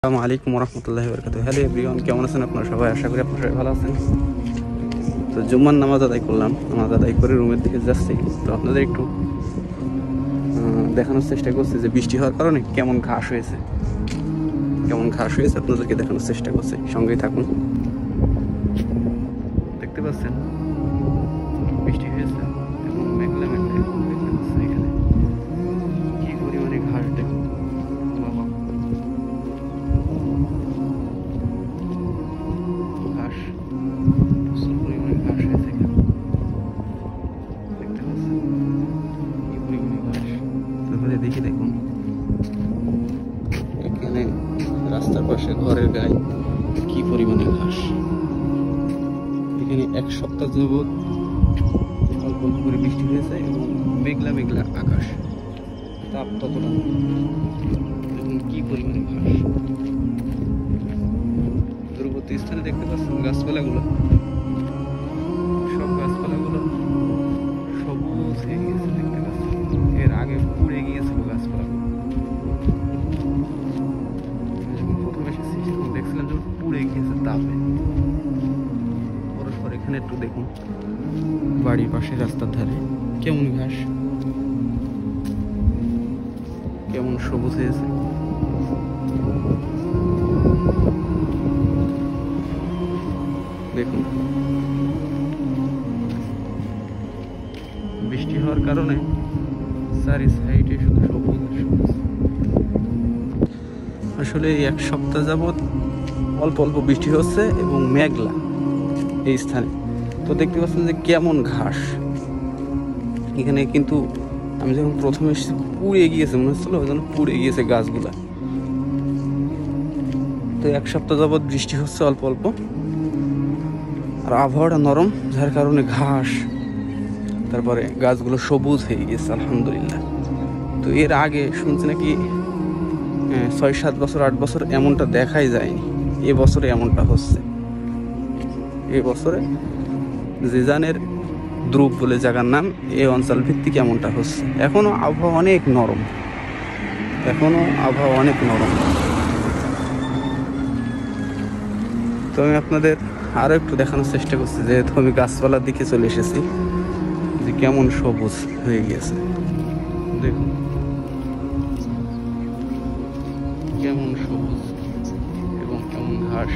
আসসালামু আলাইকুম রহমতুল্লাহি ওয়া বারাকাতুহু। হ্যালো এভরিওয়ান, কেমন আছেন আপনারা সবাই? আশা করি আপনারা সবাই ভালো আছেন। তো জুম্মার নামাজ আদায় করলাম, নামাজ আদায় করে রুমের দিকে যাচ্ছি। তো আপনাদের একটু দেখানোর চেষ্টা করছি যে বৃষ্টি হওয়ার কারণে কেমন ঘাস হয়েছে আপনাদেরকে দেখানোর চেষ্টা করছি। সঙ্গেই থাকুন। দেখতে পাচ্ছেন বৃষ্টি হয়েছে এবং মেঘলা মেঘলা দেখতে পাচ্ছেন এখানে কি পরিমাণে ঘাস দেখুন। বাবা, ঘাস, প্রচুর পরিমাণে ঘাস হয়েছে এখানে। দেখতে পাচ্ছেন কি পরিমাণে ঘাস। তারপরে দেখি দেখুন এখানে রাস্তার পাশে ঘরের গায়ে কি পরিমাণে ঘাস। এখানে এক সপ্তাহ যাবৎ অল্প অল্প করে বৃষ্টি হয়েছে এবং মেঘলা মেঘলা আকাশ, তাপ ততটা দেখুন কি পরিমাণে ঘাস। দূরবর্তী স্থানে দেখতে পাচ্ছেন গাছপালাগুলো, সব গাছপালাগুলো সবুজ হয়ে গিয়েছে। দেখতে পাচ্ছেন এর আগে পুড়ে গিয়েছিল গাছপালাগুলো। যখন প্রথম এসেছি তখন দেখছিলাম যে পুড়ে গিয়েছে তাপে। পরস্পর এখানে একটু দেখুন বাড়ির পাশে রাস্তার ধারে কেমন ঘাস, কেমন সবুজ হয়েছে। দেখুন বৃষ্টি হওয়ার কারণে চারি সাইডে শুধু সবুজ সবুজ। আসলে এক সপ্তাহ যাবৎ অল্প অল্প বৃষ্টি হচ্ছে এবং মেঘলা এই স্থানে। তো দেখতে পাচ্ছেন যে কেমন ঘাস এখানে। কিন্তু আমি যখন প্রথমে এসেছি পুড়ে গিয়েছে, মনে হচ্ছিল ওই জন্য পুড়ে গিয়েছে গাছগুলা। তো এক সপ্তাহ যাবৎ বৃষ্টি হচ্ছে অল্প অল্প, আর আবহাওয়াটা নরম, যার কারণে ঘাস তারপরে গাছগুলো সবুজ হয়ে গিয়েছে আলহামদুলিল্লাহ। তো এর আগে শুনছি নাকি 6-7 বছর 8 বছর এমনটা দেখাই যায়নি। এবছরে এমনটা হচ্ছে। এবছরে জিজানের দ্রুপ বলে জায়গার নাম, এই অঞ্চল ভিত্তিক এমনটা হচ্ছে। এখনো আবহাওয়া অনেক নরম, তো আমি আপনাদের আরো একটু দেখানোর চেষ্টা করছি, যেহেতু আমি গাছপালার দিকে চলে এসেছি, যে কেমন সবুজ হয়ে গিয়েছে। দেখুন কেমন সবুজ এবং কেমন ঘাস।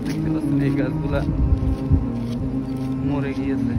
দেখতে পাচ্ছেন এই গাছগুলা মরে গিয়েছে।